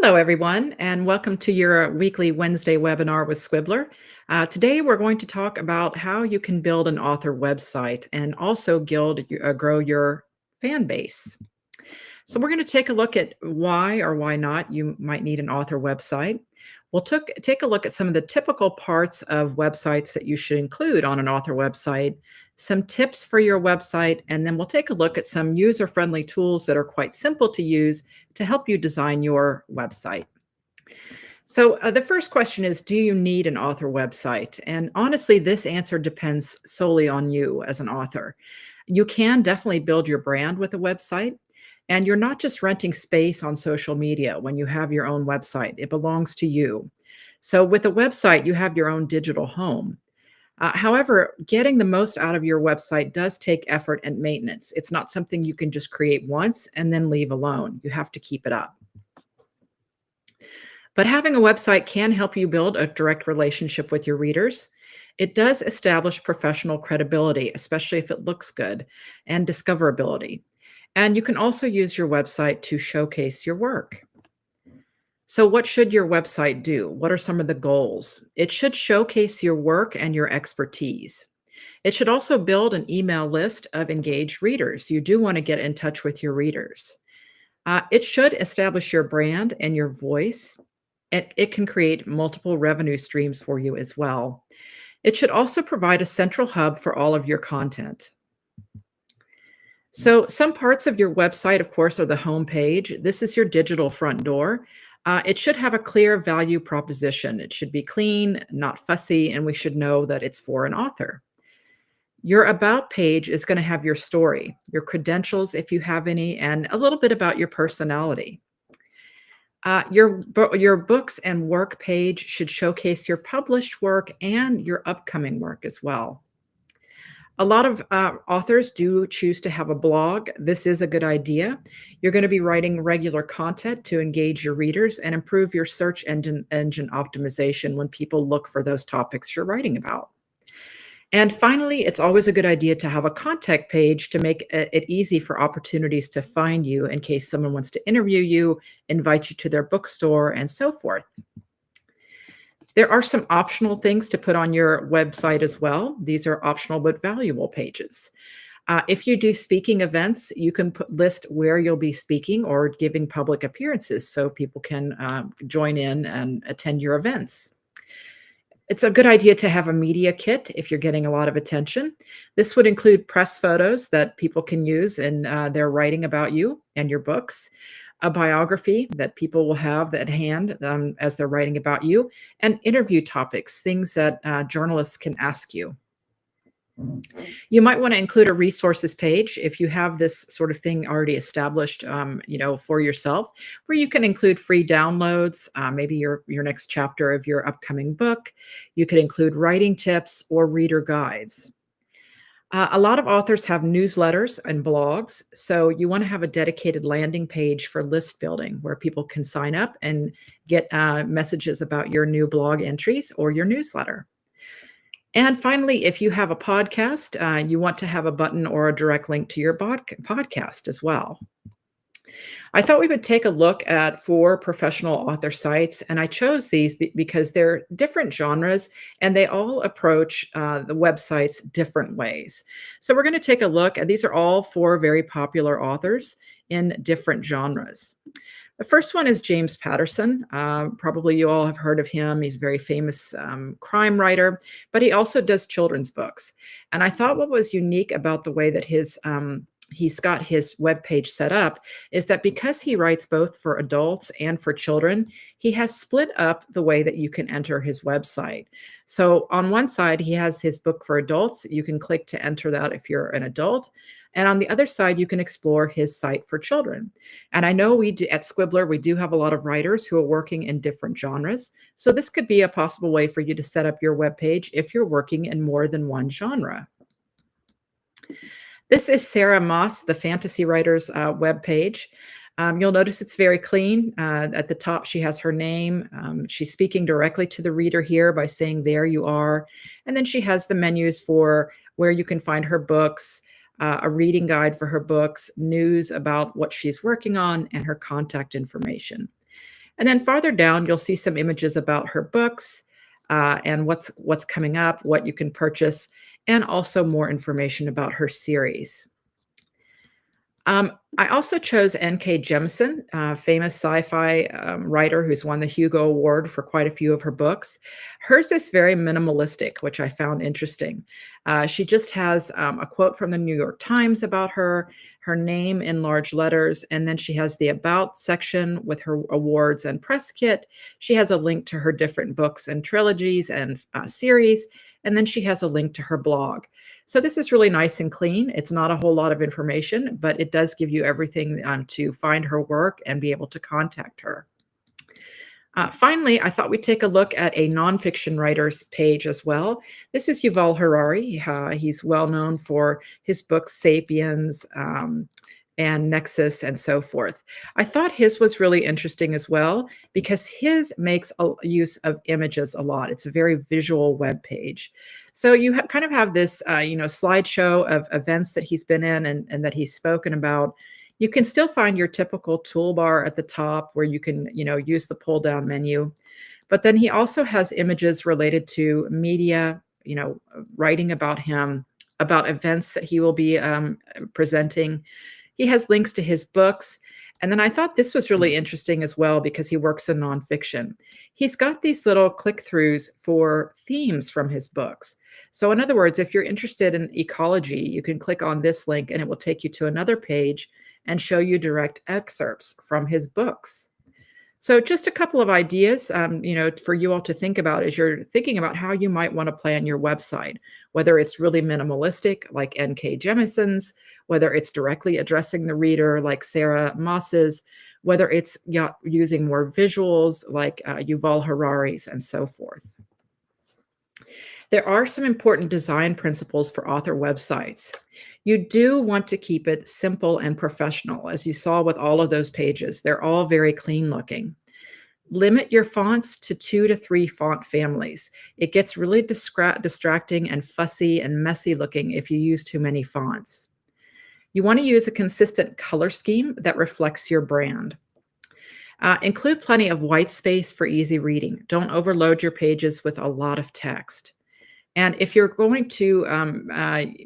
Hello, everyone, and welcome to your weekly Wednesday webinar with Squibbler. Today, we're going to talk about how you can build an author website and also grow your fan base. So, we're going to take a look at why or why not you might need an author website. We'll take a look at some of the typical parts of websites that you should include on an author website, some tips for your website, and then we'll take a look at some user friendly tools that are quite simple to use to help you design your website. So, the first question is, do you need an author website? And honestly, this answer depends solely on you as an author. You can definitely build your brand with a website, and you're not just renting space on social media when you have your own website, it belongs to you. So, with a website, you have your own digital home. However, getting the most out of your website does take effort and maintenance. It's not something you can just create once and then leave alone. You have to keep it up. But having a website can help you build a direct relationship with your readers. It does establish professional credibility, especially if it looks good, and discoverability. And you can also use your website to showcase your work. So, what should your website do? What are some of the goals? It should showcase your work and your expertise. It should also build an email list of engaged readers. You do want to get in touch with your readers. It should establish your brand and your voice. It can create multiple revenue streams for you as well. It should also provide a central hub for all of your content. So, some parts of your website, of course, are the home page. This is your digital front door. It should have a clear value proposition. It should be clean, not fussy, and we should know that it's for an author. Your About page is going to have your story, your credentials, if you have any, and a little bit about your personality. Your books and work page should showcase your published work and your upcoming work as well. A lot of authors do choose to have a blog. This is a good idea. You're going to be writing regular content to engage your readers and improve your search engine optimization when people look for those topics you're writing about. And finally, it's always a good idea to have a contact page to make it easy for opportunities to find you in case someone wants to interview you, invite you to their bookstore, and so forth. There are some optional things to put on your website as well. These are optional but valuable pages. If you do speaking events, you can list where you'll be speaking or giving public appearances so people can join in and attend your events. It's a good idea to have a media kit if you're getting a lot of attention. This would include press photos that people can use in their writing about you and your books, a biography that people will have at hand as they're writing about you, and interview topics, things that journalists can ask you. You might want to include a resources page if you have this sort of thing already established, for yourself, where you can include free downloads, maybe your next chapter of your upcoming book. You could include writing tips or reader guides. A lot of authors have newsletters and blogs, so you want to have a dedicated landing page for list building where people can sign up and get messages about your new blog entries or your newsletter. And finally, if you have a podcast, you want to have a button or a direct link to your podcast as well. I thought we would take a look at 4 professional author sites, and I chose these because they're different genres and they all approach the websites different ways. So we're going to take a look, and these are all 4 very popular authors in different genres. The first one is James Patterson. Probably you all have heard of him. He's a very famous crime writer, but he also does children's books. And I thought what was unique about the way that he's got his webpage set up is that because he writes both for adults and for children, he has split up the way that you can enter his website. So on one side, he has his book for adults. You can click to enter that if you're an adult. And on the other side, you can explore his site for children. And I know at Squibbler, we do have a lot of writers who are working in different genres. So this could be a possible way for you to set up your webpage if you're working in more than one genre. This is Sarah Moss, the fantasy writer's webpage. You'll notice it's very clean. At the top, she has her name. She's speaking directly to the reader here by saying, "There you are." And then she has the menus for where you can find her books, a reading guide for her books, news about what she's working on, and her contact information. And then farther down, you'll see some images about her books and what's coming up, what you can purchase, and also more information about her series. I also chose N.K. Jemisin, a famous sci-fi writer who's won the Hugo Award for quite a few of her books. Hers is very minimalistic, which I found interesting. She just has a quote from the New York Times about her name in large letters, and then she has the About section with her awards and press kit. She has a link to her different books and trilogies and series, and then she has a link to her blog. So this is really nice and clean. It's not a whole lot of information, but it does give you everything to find her work and be able to contact her. Finally, I thought we'd take a look at a nonfiction writer's page as well. This is Yuval Harari. He's well known for his books Sapiens and Nexus and so forth. I thought his was really interesting as well because his makes use of images a lot. It's a very visual web page. So you kind of have this, slideshow of events that he's been in and that he's spoken about. You can still find your typical toolbar at the top where you can, use the pull down menu. But then he also has images related to media, writing about him, about events that he will be presenting. He has links to his books. And then I thought this was really interesting as well because he works in nonfiction. He's got these little click-throughs for themes from his books. So in other words, if you're interested in ecology, you can click on this link and it will take you to another page and show you direct excerpts from his books. So just a couple of ideas, for you all to think about as you're thinking about how you might want to plan your website, whether it's really minimalistic like N.K. Jemisin's, whether it's directly addressing the reader like Sarah Moss's, whether it's using more visuals like Yuval Harari's and so forth. There are some important design principles for author websites. You do want to keep it simple and professional, as you saw with all of those pages. They're all very clean looking. Limit your fonts to 2 to 3 font families. It gets really distracting and fussy and messy looking if you use too many fonts. You want to use a consistent color scheme that reflects your brand. Include plenty of white space for easy reading. Don't overload your pages with a lot of text. And if you're going to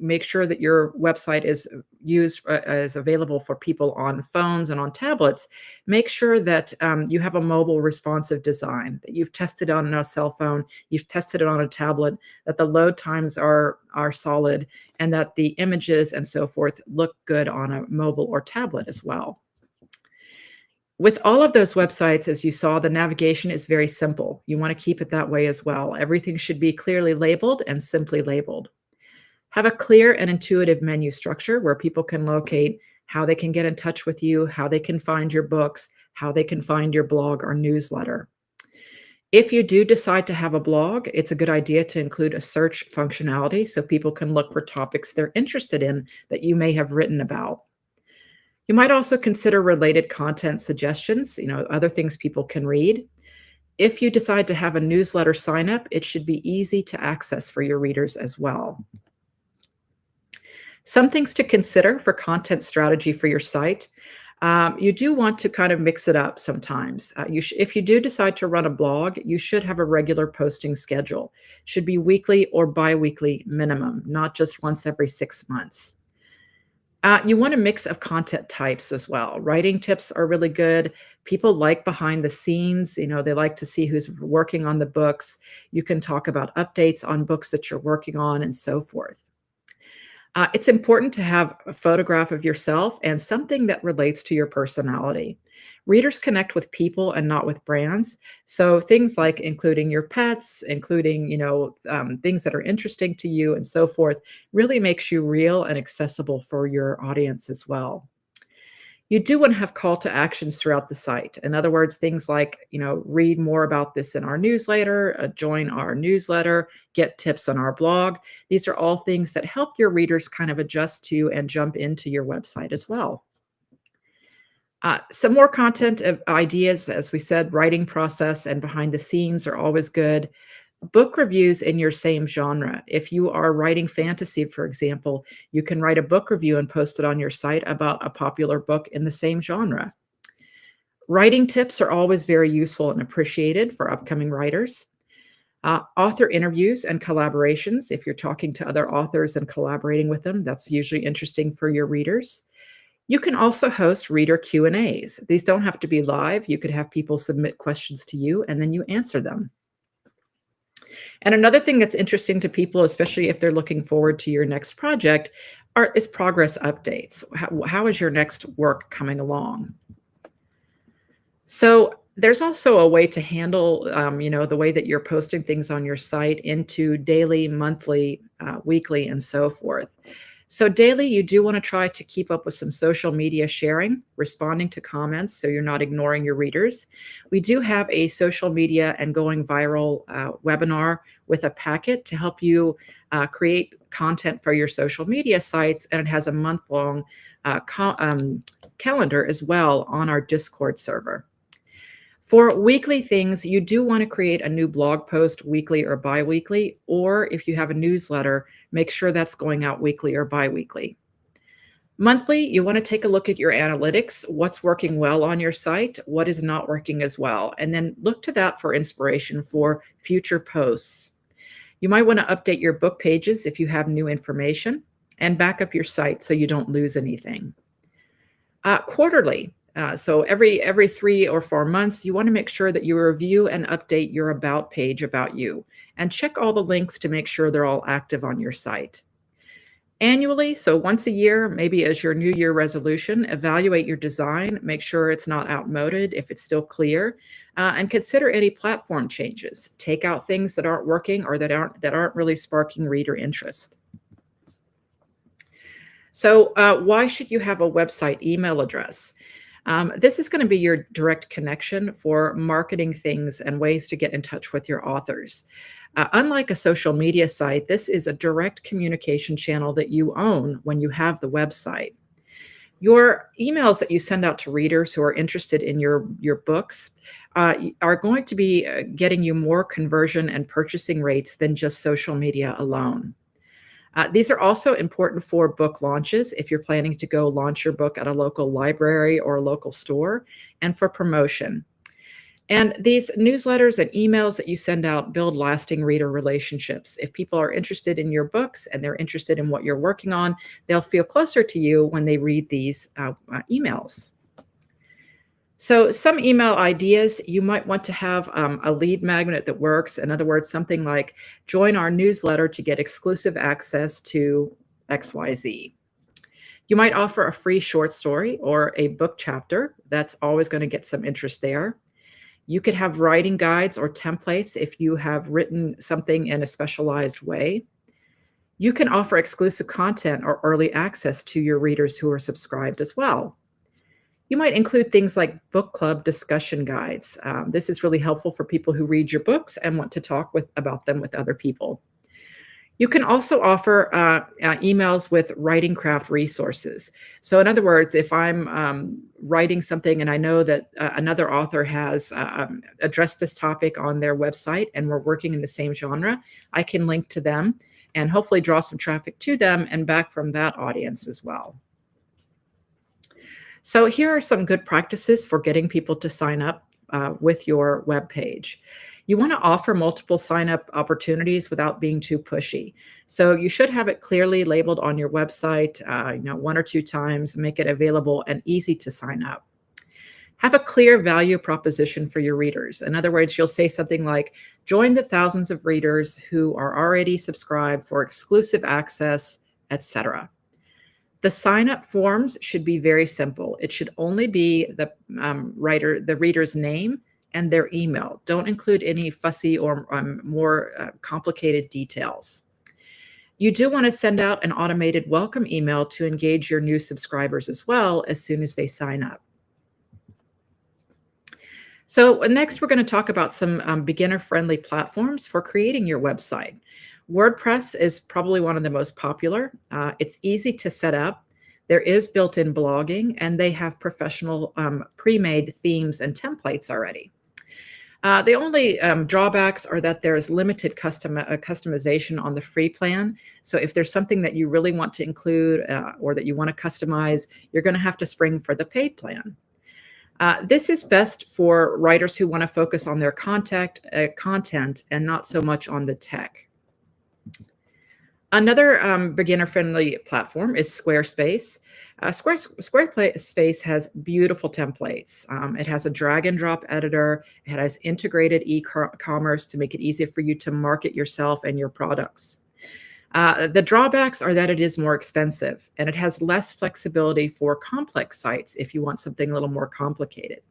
make sure that your website is is available for people on phones and on tablets, make sure that you have a mobile responsive design, that you've tested on a cell phone, you've tested it on a tablet, that the load times are solid, and that the images and so forth look good on a mobile or tablet as well. With all of those websites, as you saw, the navigation is very simple. You want to keep it that way as well. Everything should be clearly labeled and simply labeled. Have a clear and intuitive menu structure where people can locate how they can get in touch with you, how they can find your books, how they can find your blog or newsletter. If you do decide to have a blog, it's a good idea to include a search functionality so people can look for topics they're interested in that you may have written about. You might also consider related content suggestions, other things people can read. If you decide to have a newsletter sign up, it should be easy to access for your readers as well. Some things to consider for content strategy for your site. You do want to kind of mix it up sometimes. If you do decide to run a blog, you should have a regular posting schedule. It should be weekly or bi-weekly minimum, not just once every 6 months. You want a mix of content types as well. Writing tips are really good. People like behind the scenes. They like to see who's working on the books. You can talk about updates on books that you're working on and so forth. It's important to have a photograph of yourself and something that relates to your personality. Readers connect with people and not with brands. So things like including your pets, including, things that are interesting to you and so forth, really makes you real and accessible for your audience as well. You do want to have call to actions throughout the site. In other words, things like, read more about this in our newsletter, join our newsletter, get tips on our blog. These are all things that help your readers kind of adjust to and jump into your website as well. Some more content ideas, as we said, writing process and behind the scenes are always good. Book reviews in your same genre. If you are writing fantasy, for example, you can write a book review and post it on your site about a popular book in the same genre. Writing tips are always very useful and appreciated for upcoming writers. Author interviews and collaborations. If you're talking to other authors and collaborating with them, that's usually interesting for your readers. You can also host reader Q&As. These don't have to be live. You could have people submit questions to you and then you answer them. And another thing that's interesting to people, especially if they're looking forward to your next project, is progress updates. How is your next work coming along? So there's also a way to handle, the way that you're posting things on your site into daily, monthly, weekly, and so forth. So daily, you do want to try to keep up with some social media sharing, responding to comments, so you're not ignoring your readers. We do have a social media and going viral webinar with a packet to help you create content for your social media sites, and it has a month-long calendar as well on our Discord server. For weekly things, you do want to create a new blog post weekly or biweekly, or if you have a newsletter, make sure that's going out weekly or biweekly. Monthly, you want to take a look at your analytics, what's working well on your site, what is not working as well, and then look to that for inspiration for future posts. You might want to update your book pages if you have new information, and back up your site so you don't lose anything. Quarterly. So every 3 or 4 months, you want to make sure that you review and update your about page about you and check all the links to make sure they're all active on your site. Annually, so once a year, maybe as your New Year resolution, evaluate your design, make sure it's not outmoded, if it's still clear, and consider any platform changes. Take out things that aren't working or that aren't really sparking reader interest. So why should you have a website email address? This is going to be your direct connection for marketing things and ways to get in touch with your authors. Unlike a social media site, this is a direct communication channel that you own when you have the website. Your emails that you send out to readers who are interested in your books are going to be getting you more conversion and purchasing rates than just social media alone. These are also important for book launches if you're planning to go launch your book at a local library or a local store, and for promotion. And these newsletters and emails that you send out build lasting reader relationships. If people are interested in your books and they're interested in what you're working on, they'll feel closer to you when they read these emails. So some email ideas, you might want to have a lead magnet that works. In other words, something like join our newsletter to get exclusive access to XYZ. You might offer a free short story or a book chapter. That's always going to get some interest there. You could have writing guides or templates if you have written something in a specialized way. You can offer exclusive content or early access to your readers who are subscribed as well. You might include things like book club discussion guides. This is really helpful for people who read your books and want to talk about them with other people. You can also offer emails with writing craft resources. So in other words, if I'm writing something and I know that another author has addressed this topic on their website and we're working in the same genre, I can link to them and hopefully draw some traffic to them and back from that audience as well. So here are some good practices for getting people to sign up with your web page. You want to offer multiple sign-up opportunities without being too pushy. So you should have it clearly labeled on your website, 1 or 2 times, make it available and easy to sign up. Have a clear value proposition for your readers. In other words, you'll say something like, join the thousands of readers who are already subscribed for exclusive access, etc. The sign-up forms should be very simple. It should only be the reader's name and their email. Don't include any fussy or more complicated details. You do want to send out an automated welcome email to engage your new subscribers as well as soon as they sign up. So next, we're going to talk about some beginner-friendly platforms for creating your website. WordPress is probably one of the most popular. It's easy to set up. There is built-in blogging, and they have professional pre-made themes and templates already. The only drawbacks are that there's limited customization on the free plan. So if there's something that you really want to include or that you want to customize, you're going to have to spring for the paid plan. This is best for writers who want to focus on their content and not so much on the tech. Another beginner-friendly platform is Squarespace. Squarespace has beautiful templates. It has a drag and drop editor. It has integrated e-commerce to make it easy for you to market yourself and your products. The drawbacks are that it is more expensive and it has less flexibility for complex sites if you want something a little more complicated.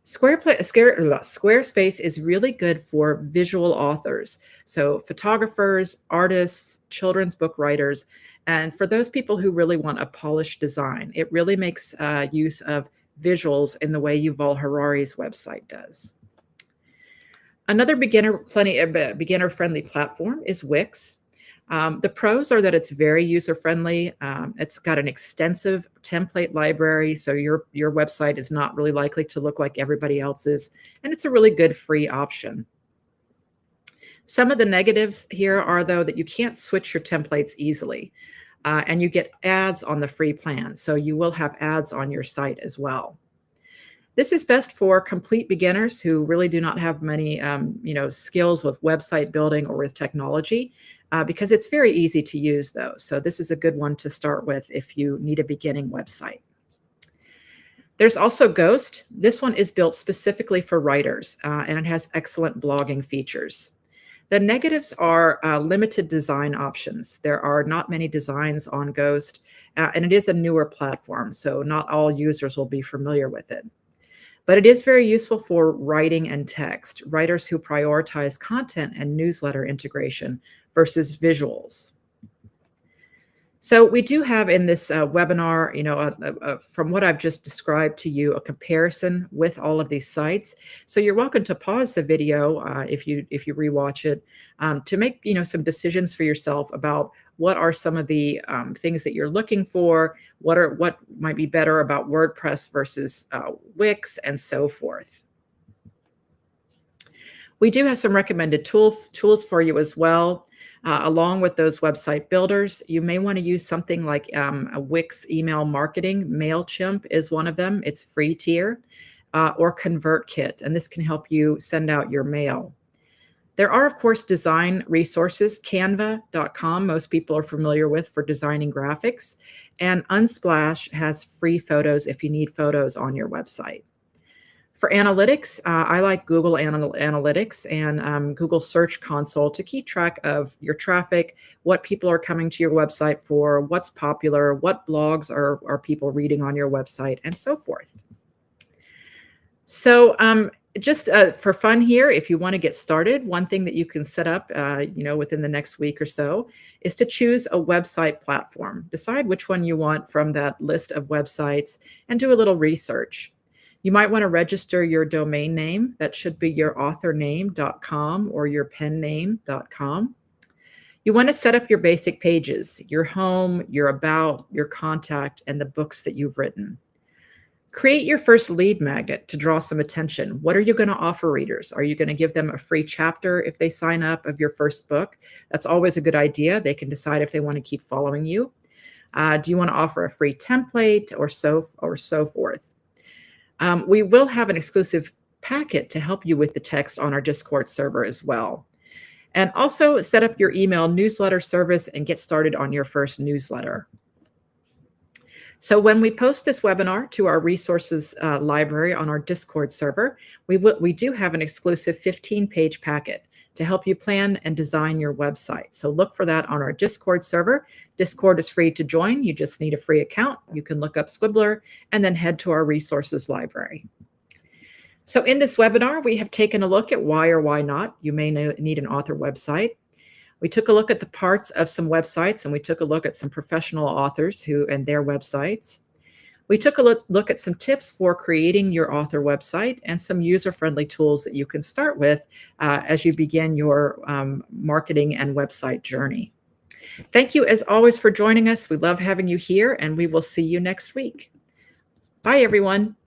Squarespace is really good for visual authors, so photographers, artists, children's book writers, and for those people who really want a polished design. It really makes use of visuals in the way Yuval Harari's website does. Another beginner-friendly platform is Wix. The pros are that it's very user-friendly. It's got an extensive template library, so your website is not really likely to look like everybody else's, and it's a really good free option. Some of the negatives here are, though, that you can't switch your templates easily, and you get ads on the free plan, so you will have ads on your site as well. This is best for complete beginners who really do not have many skills with website building or with technology, because it's very easy to use, though. So this is a good one to start with if you need a beginning website. There's also Ghost. This one is built specifically for writers, and it has excellent blogging features. The negatives are limited design options. There are not many designs on Ghost, and it is a newer platform, so not all users will be familiar with it. But it is very useful for writing and text, writers who prioritize content and newsletter integration versus visuals. So we do have in this webinar, from what I've just described to you, a comparison with all of these sites. So you're welcome to pause the video if you rewatch it to make some decisions for yourself about what are some of the things that you're looking for, what might be better about WordPress versus Wix, and so forth. We do have some recommended tools for you as well. Along with those website builders, you may want to use something like a Wix email marketing. MailChimp is one of them. It's free tier, or ConvertKit, and this can help you send out your mail. There are, of course, design resources. Canva.com, most people are familiar with for designing graphics, and Unsplash has free photos if you need photos on your website. For analytics, I like Google Analytics and Google Search Console to keep track of your traffic, what people are coming to your website for, what's popular, what blogs are people reading on your website, and so forth. So just for fun here, if you want to get started, one thing that you can set up within the next week or so is to choose a website platform. Decide which one you want from that list of websites and do a little research. You might want to register your domain name. That should be your authorname.com or your penname.com. You want to set up your basic pages, your home, your about, your contact, and the books that you've written. Create your first lead magnet to draw some attention. What are you going to offer readers? Are you going to give them a free chapter if they sign up of your first book? That's always a good idea. They can decide if they want to keep following you. Do you want to offer a free template or so forth? We will have an exclusive packet to help you with the text on our Discord server as well. And also set up your email newsletter service and get started on your first newsletter. So when we post this webinar to our resources library on our Discord server, we do have an exclusive 15-page packet to help you plan and design your website. So look for that on our Discord server. Discord is free to join. You just need a free account. You can look up Squibbler and then head to our resources library. So in this webinar, we have taken a look at why or why not you may need an author website. We took a look at the parts of some websites, and we took a look at some professional authors and their websites. We took a look at some tips for creating your author website and some user-friendly tools that you can start with as you begin your marketing and website journey. Thank you, as always, for joining us. We love having you here, and we will see you next week. Bye, everyone.